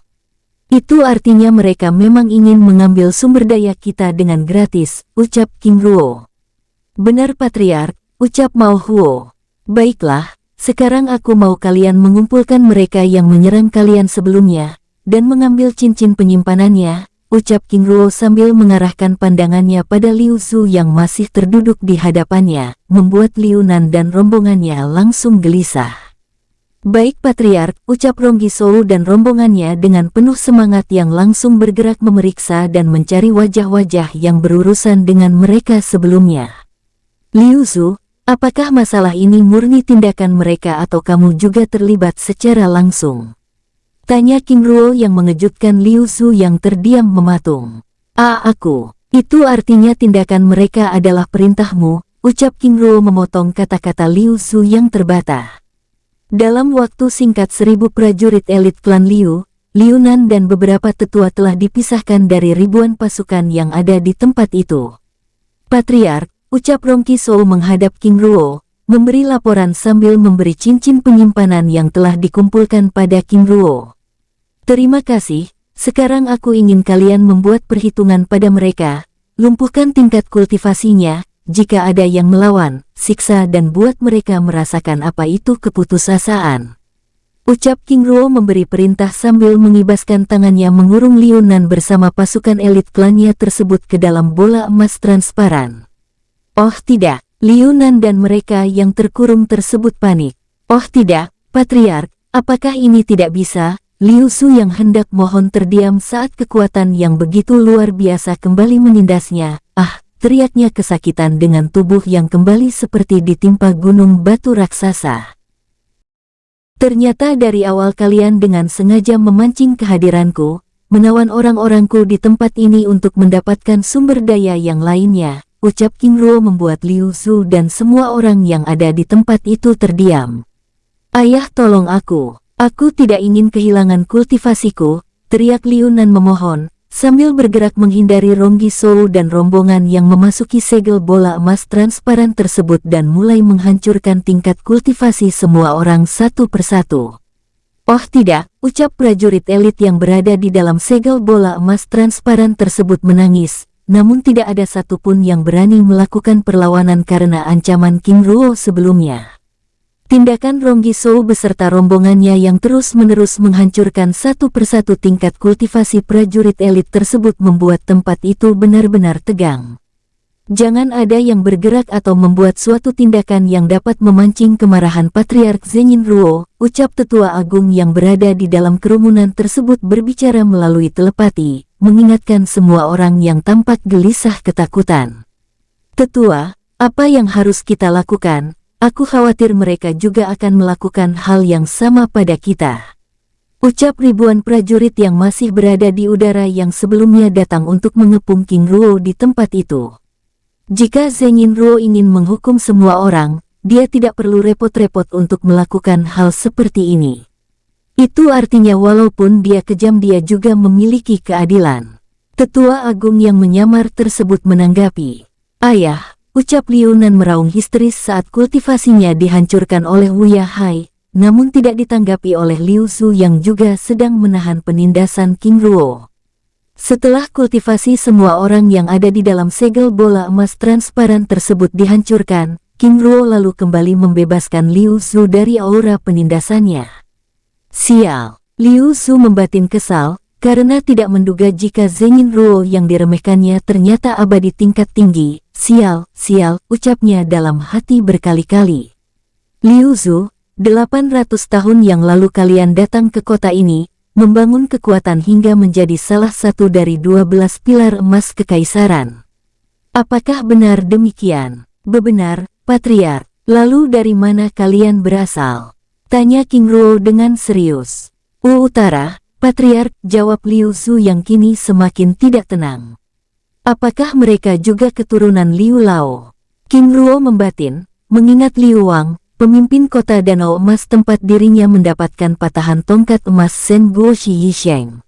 Speaker 1: Itu artinya mereka memang ingin mengambil sumber daya kita dengan gratis, ucap King Ruo. Benar Patriark, ucap Mao Huo. Baiklah. Sekarang aku mau kalian mengumpulkan mereka yang menyerang kalian sebelumnya, dan mengambil cincin penyimpanannya, ucap King Ruo sambil mengarahkan pandangannya pada Liu Zu yang masih terduduk di hadapannya, membuat Liu Nan dan rombongannya langsung gelisah. Baik Patriark, ucap Ronggi Sou dan rombongannya dengan penuh semangat yang langsung bergerak memeriksa dan mencari wajah-wajah yang berurusan dengan mereka sebelumnya. Liu Zu, apakah masalah ini murni tindakan mereka atau kamu juga terlibat secara langsung? Tanya King Ruo yang mengejutkan Liu Zu yang terdiam mematung. Aku. Itu artinya tindakan mereka adalah perintahmu, ucap King Ruo memotong kata-kata Liu Zu yang terbata. Dalam waktu singkat 1000 prajurit elit klan Liu, Liu Nan dan beberapa tetua telah dipisahkan dari ribuan pasukan yang ada di tempat itu. Patriark, ucap Ronggi Sou menghadap King Ruo, memberi laporan sambil memberi cincin penyimpanan yang telah dikumpulkan pada King Ruo. Terima kasih, sekarang aku ingin kalian membuat perhitungan pada mereka, lumpuhkan tingkat kultivasinya, jika ada yang melawan, siksa dan buat mereka merasakan apa itu keputusasaan. Ucap King Ruo memberi perintah sambil mengibaskan tangannya mengurung Liu Nan bersama pasukan elit klannya tersebut ke dalam bola emas transparan. Oh tidak, Liu Nan dan mereka yang terkurung tersebut panik. Oh tidak, Patriark, apakah ini tidak bisa? Liu Su yang hendak mohon terdiam saat kekuatan yang begitu luar biasa kembali menindasnya. Teriaknya kesakitan dengan tubuh yang kembali seperti ditimpa gunung batu raksasa. Ternyata dari awal kalian dengan sengaja memancing kehadiranku, menawan orang-orangku di tempat ini untuk mendapatkan sumber daya yang lainnya. Ucap King Ruo membuat Liu Zu dan semua orang yang ada di tempat itu terdiam. Ayah tolong aku tidak ingin kehilangan kultivasiku, teriak Liu Nan memohon, sambil bergerak menghindari Ronggi Sou dan rombongan yang memasuki segel bola emas transparan tersebut dan mulai menghancurkan tingkat kultivasi semua orang satu persatu. Oh tidak, ucap prajurit elit yang berada di dalam segel bola emas transparan tersebut menangis. Namun tidak ada satupun yang berani melakukan perlawanan karena ancaman King Ruo sebelumnya. Tindakan Ronggi Sou beserta rombongannya yang terus-menerus menghancurkan satu persatu tingkat kultivasi prajurit elit tersebut membuat tempat itu benar-benar tegang. Jangan ada yang bergerak atau membuat suatu tindakan yang dapat memancing kemarahan Patriark Zhenyin Ruo, ucap tetua agung yang berada di dalam kerumunan tersebut berbicara melalui telepati, mengingatkan semua orang yang tampak gelisah ketakutan. Tetua, apa yang harus kita lakukan? Aku khawatir mereka juga akan melakukan hal yang sama pada kita. Ucap ribuan prajurit yang masih berada di udara yang sebelumnya datang untuk mengepung King Ruo di tempat itu. Jika Zhenyin Ruo ingin menghukum semua orang, dia tidak perlu repot-repot untuk melakukan hal seperti ini. Itu artinya walaupun dia kejam dia juga memiliki keadilan. Tetua agung yang menyamar tersebut menanggapi. Ayah, ucap Liu Nan meraung histeris saat kultivasinya dihancurkan oleh Wu Yahai, namun tidak ditanggapi oleh Liu Zu yang juga sedang menahan penindasan King Ruo. Setelah kultivasi semua orang yang ada di dalam segel bola emas transparan tersebut dihancurkan, King Ruo lalu kembali membebaskan Liu Zu dari aura penindasannya. Sial, Liu Zu membatin kesal, karena tidak menduga jika Zhenyin Ruo yang diremehkannya ternyata abadi tingkat tinggi. Sial, ucapnya dalam hati berkali-kali. Liu Zu, 800 tahun yang lalu kalian datang ke kota ini, membangun kekuatan hingga menjadi salah satu dari 12 pilar emas kekaisaran. Apakah benar demikian? Benar, Patriark. Lalu dari mana kalian berasal? Tanya King Ruo dengan serius. Utara, Patriark, jawab Liu Zhu yang kini semakin tidak tenang. Apakah mereka juga keturunan Liu Lao? King Ruo membatin, mengingat Liu Wang, pemimpin kota Danau Emas tempat dirinya mendapatkan patahan tongkat emas Shen Guoshi Yisheng.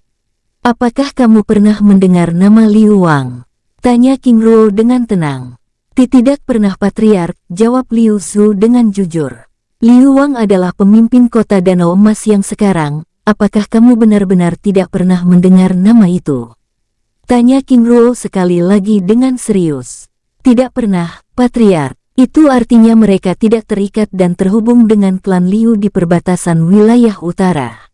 Speaker 1: Apakah kamu pernah mendengar nama Liu Wang? Tanya King Ruo dengan tenang. Tidak pernah, Patriark, jawab Liu Zhu dengan jujur. Liu Wang adalah pemimpin kota Danau Emas yang sekarang, apakah kamu benar-benar tidak pernah mendengar nama itu? Tanya King Ruo sekali lagi dengan serius. Tidak pernah, Patriark. Itu artinya mereka tidak terikat dan terhubung dengan klan Liu di perbatasan wilayah utara.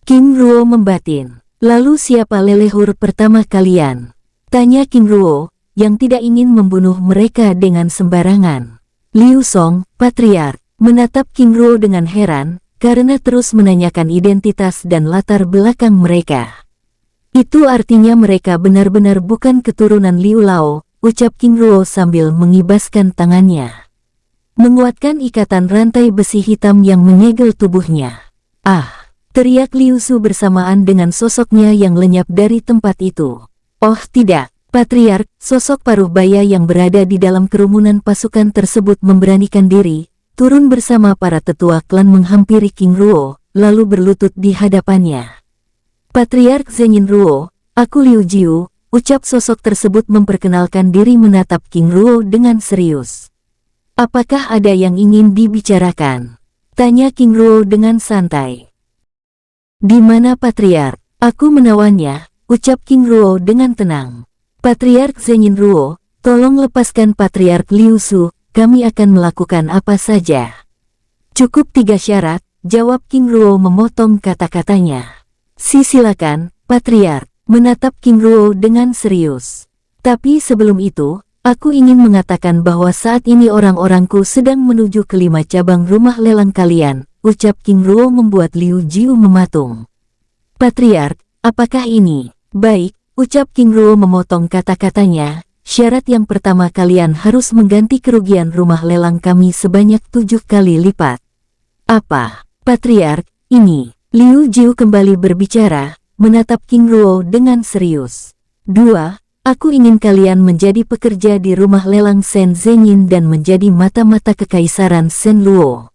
Speaker 1: King Ruo membatin. Lalu siapa leluhur pertama kalian? Tanya King Ruo, yang tidak ingin membunuh mereka dengan sembarangan. Liu Song, Patriark, menatap King Ruo dengan heran, karena terus menanyakan identitas dan latar belakang mereka. Itu artinya mereka benar-benar bukan keturunan Liu Lao, ucap King Ruo sambil mengibaskan tangannya. Menguatkan ikatan rantai besi hitam yang menyegel tubuhnya. Ah! Teriak Liu Zhu bersamaan dengan sosoknya yang lenyap dari tempat itu. Oh tidak! Patriark, sosok paruh baya yang berada di dalam kerumunan pasukan tersebut memberanikan diri, turun bersama para tetua klan menghampiri King Ruo, lalu berlutut di hadapannya. Patriark Zhenyin Ruo, aku Liu Jiu, ucap sosok tersebut memperkenalkan diri menatap King Ruo dengan serius. Apakah ada yang ingin dibicarakan? Tanya King Ruo dengan santai. Di mana Patriark? Aku menawannya, ucap King Ruo dengan tenang. Patriark Zhenyin Ruo, tolong lepaskan Patriark Liu Zhu, kami akan melakukan apa saja. Cukup 3 syarat, jawab King Ruo memotong kata-katanya. Silakan, Patriark, menatap King Ruo dengan serius. Tapi sebelum itu, aku ingin mengatakan bahwa saat ini orang-orangku sedang menuju ke 5 cabang rumah lelang kalian, ucap King Ruo membuat Liu Jiu mematung. Patriark, apakah ini? Baik. Ucap King Ruo memotong kata-katanya, syarat yang pertama kalian harus mengganti kerugian rumah lelang kami sebanyak 7 kali lipat. Apa? Patriark, ini. Liu Jiu kembali berbicara, menatap King Ruo dengan serius. 2. Aku ingin kalian menjadi pekerja di rumah lelang Shen Zhenyin dan menjadi mata-mata kekaisaran Shen Luo.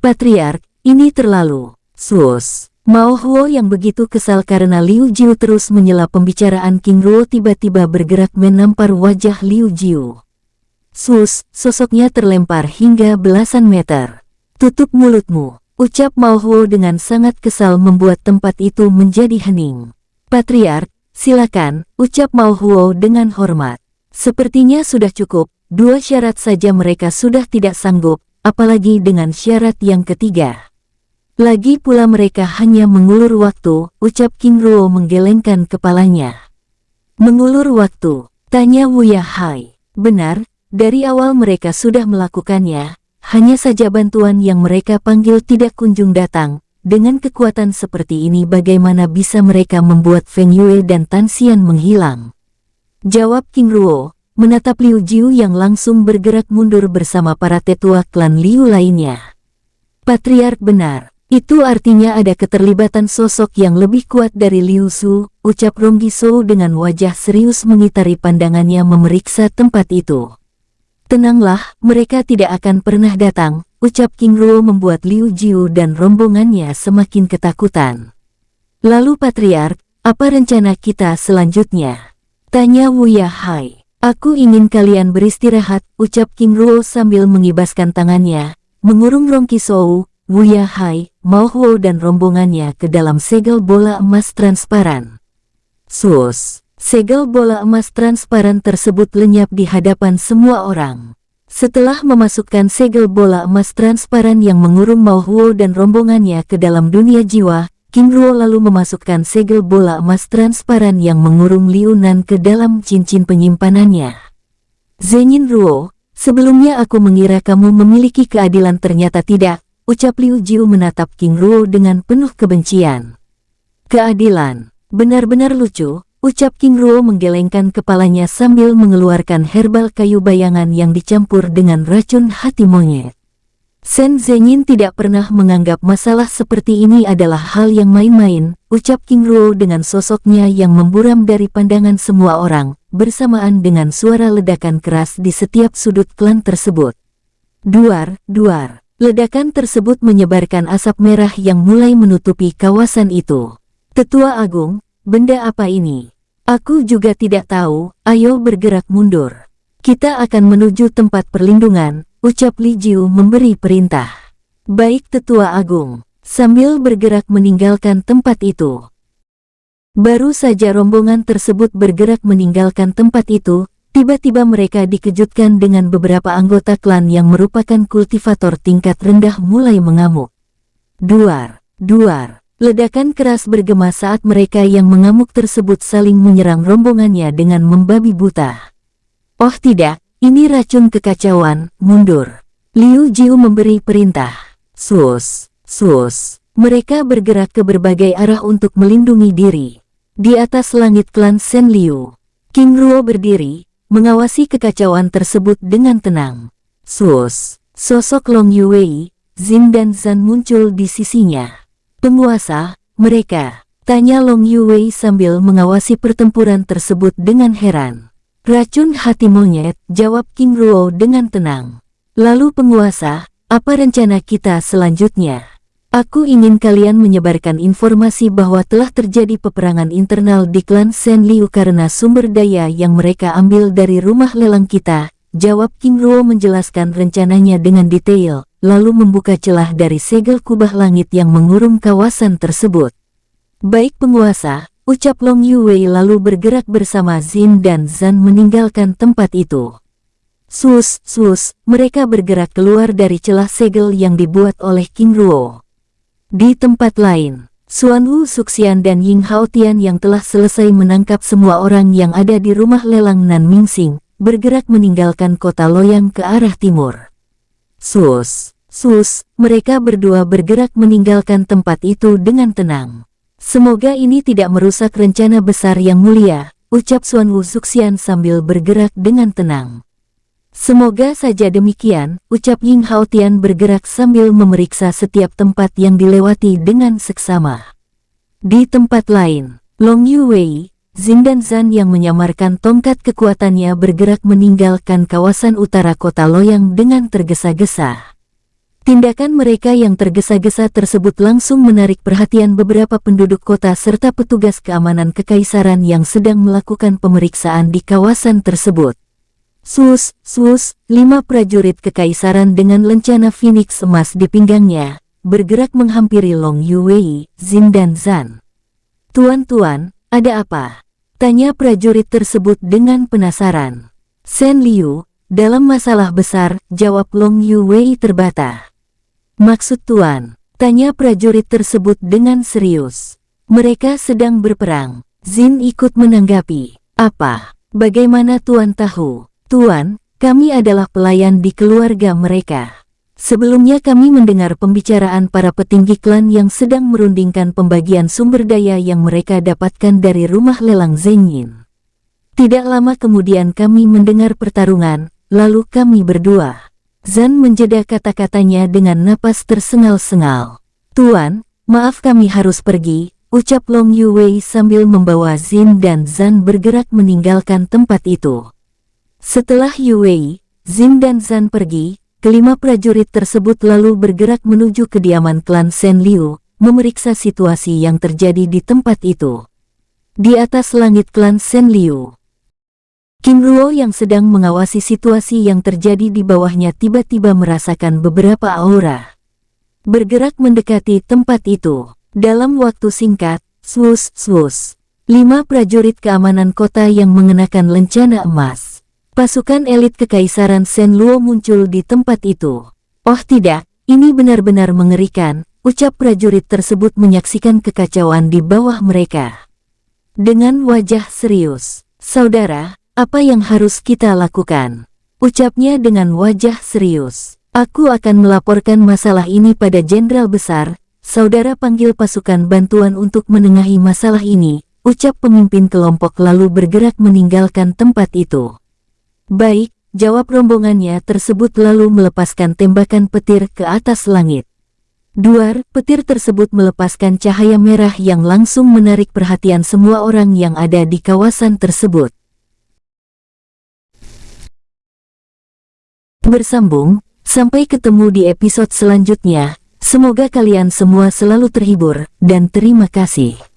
Speaker 1: Patriark, ini terlalu. Sus. Mao Huo yang begitu kesal karena Liu Jiu terus menyela pembicaraan King Ruo tiba-tiba bergerak menampar wajah Liu Jiu. Sosoknya terlempar hingga belasan meter. Tutup mulutmu, ucap Mao Huo dengan sangat kesal membuat tempat itu menjadi hening. Patriark, silakan, ucap Mao Huo dengan hormat. Sepertinya sudah cukup, 2 syarat saja mereka sudah tidak sanggup, apalagi dengan syarat yang ketiga. Lagi pula mereka hanya mengulur waktu, ucap King Ruo menggelengkan kepalanya. Mengulur waktu, tanya Wuya Hai. Benar, dari awal mereka sudah melakukannya, hanya saja bantuan yang mereka panggil tidak kunjung datang. Dengan kekuatan seperti ini bagaimana bisa mereka membuat Feng Yue dan Tan Xian menghilang? Jawab King Ruo, menatap Liu Jiu yang langsung bergerak mundur bersama para tetua klan Liu lainnya. Patriark benar. Itu artinya ada keterlibatan sosok yang lebih kuat dari Liu Zhu, ucap Ronggi Shou dengan wajah serius mengitari pandangannya memeriksa tempat itu. Tenanglah, mereka tidak akan pernah datang, ucap King Ruo membuat Liu Jiu dan rombongannya semakin ketakutan. Lalu Patriark, apa rencana kita selanjutnya? Tanya Wuya Hai. Aku ingin kalian beristirahat, ucap King Ruo sambil mengibaskan tangannya, mengurung Ronggi Shou, Wuya Hai, Mao Huo dan rombongannya ke dalam segel bola emas transparan. Segel bola emas transparan tersebut lenyap di hadapan semua orang. Setelah memasukkan segel bola emas transparan yang mengurung Mao Huo dan rombongannya ke dalam dunia jiwa, King Ruo lalu memasukkan segel bola emas transparan yang mengurung Liu Nan ke dalam cincin penyimpanannya. Zhenyin Ruo, sebelumnya aku mengira kamu memiliki keadilan, ternyata tidak, ucap Liu Jiu menatap King Ruo dengan penuh kebencian. Keadilan, benar-benar lucu, ucap King Ruo menggelengkan kepalanya sambil mengeluarkan herbal kayu bayangan yang dicampur dengan racun hati monyet. Shen Zhenyin tidak pernah menganggap masalah seperti ini adalah hal yang main-main, ucap King Ruo dengan sosoknya yang memburam dari pandangan semua orang, bersamaan dengan suara ledakan keras di setiap sudut klan tersebut. Duar, duar, ledakan tersebut menyebarkan asap merah yang mulai menutupi kawasan itu. Tetua Agung, benda apa ini? Aku juga tidak tahu, ayo bergerak mundur. Kita akan menuju tempat perlindungan, ucap Li Jiu memberi perintah. Baik Tetua Agung, sambil bergerak meninggalkan tempat itu. Baru saja rombongan tersebut bergerak meninggalkan tempat itu, tiba-tiba mereka dikejutkan dengan beberapa anggota klan yang merupakan kultivator tingkat rendah mulai mengamuk. Duar, duar, ledakan keras bergema saat mereka yang mengamuk tersebut saling menyerang rombongannya dengan membabi buta. Oh tidak, ini racun kekacauan, mundur. Liu Jiu memberi perintah. Sus, sus. Mereka bergerak ke berbagai arah untuk melindungi diri. Di atas langit klan Shen Liu, King Ruo berdiri, mengawasi kekacauan tersebut dengan tenang. Sus, sosok Long Yuwei, Xin dan Zhan muncul di sisinya. Penguasa, mereka, tanya Long Yuwei sambil mengawasi pertempuran tersebut dengan heran. Racun hati monyet, jawab King Ruo dengan tenang. Lalu penguasa, apa rencana kita selanjutnya? Aku ingin kalian menyebarkan informasi bahwa telah terjadi peperangan internal di klan Shen Liu karena sumber daya yang mereka ambil dari rumah lelang kita, jawab King Ruo menjelaskan rencananya dengan detail, lalu membuka celah dari segel kubah langit yang mengurung kawasan tersebut. Baik penguasa, ucap Long Yuwei lalu bergerak bersama Xin dan Zhan meninggalkan tempat itu. Sus, sus, mereka bergerak keluar dari celah segel yang dibuat oleh King Ruo. Di tempat lain, Xuan Wu Suxian dan Ying Haotian yang telah selesai menangkap semua orang yang ada di rumah lelang Nan Mingxing, bergerak meninggalkan kota Loyang ke arah timur. Sus, sus, mereka berdua bergerak meninggalkan tempat itu dengan tenang. Semoga ini tidak merusak rencana besar yang mulia, ucap Xuan Wu Suxian sambil bergerak dengan tenang. Semoga saja demikian, ucap Ying Haotian bergerak sambil memeriksa setiap tempat yang dilewati dengan seksama. Di tempat lain, Long Yuwei, Xin dan Zhan yang menyamarkan tongkat kekuatannya bergerak meninggalkan kawasan utara kota Loyang dengan tergesa-gesa. Tindakan mereka yang tergesa-gesa tersebut langsung menarik perhatian beberapa penduduk kota serta petugas keamanan kekaisaran yang sedang melakukan pemeriksaan di kawasan tersebut. Sus, sus, 5 prajurit kekaisaran dengan lencana Phoenix emas di pinggangnya, bergerak menghampiri Long Yuwei, Xin dan Zhan. Tuan-tuan, ada apa? Tanya prajurit tersebut dengan penasaran. Shen Liu, dalam masalah besar, jawab Long Yuwei terbata. Maksud tuan? Tanya prajurit tersebut dengan serius. Mereka sedang berperang. Xin ikut menanggapi. Apa? Bagaimana tuan tahu? Tuan, kami adalah pelayan di keluarga mereka. Sebelumnya kami mendengar pembicaraan para petinggi klan yang sedang merundingkan pembagian sumber daya yang mereka dapatkan dari rumah lelang Zhenyin. Tidak lama kemudian kami mendengar pertarungan, lalu kami berdua. Zhan menjeda kata-katanya dengan napas tersengal-sengal. Tuan, maaf kami harus pergi, ucap Long Yuwei sambil membawa Xin dan Zhan bergerak meninggalkan tempat itu. Setelah Yuwei, Xin dan Zhan pergi, kelima prajurit tersebut lalu bergerak menuju kediaman klan Shen Liu, memeriksa situasi yang terjadi di tempat itu. Di atas langit klan Shen Liu, King Ruo yang sedang mengawasi situasi yang terjadi di bawahnya tiba-tiba merasakan beberapa aura. Bergerak mendekati tempat itu. Dalam waktu singkat, swus, swus. 5 prajurit keamanan kota yang mengenakan lencana emas. Pasukan elit kekaisaran Shen Luo muncul di tempat itu. Oh tidak, ini benar-benar mengerikan, ucap prajurit tersebut menyaksikan kekacauan di bawah mereka. Dengan wajah serius, saudara, apa yang harus kita lakukan? Ucapnya dengan wajah serius. Aku akan melaporkan masalah ini pada Jenderal Besar. Saudara panggil pasukan bantuan untuk menengahi masalah ini, ucap pemimpin kelompok lalu bergerak meninggalkan tempat itu. Baik, jawab rombongannya tersebut lalu melepaskan tembakan petir ke atas langit. Duar, petir tersebut melepaskan cahaya merah yang langsung menarik perhatian semua orang yang ada di kawasan tersebut. Bersambung, sampai ketemu di episode selanjutnya. Semoga kalian semua selalu terhibur, dan terima kasih.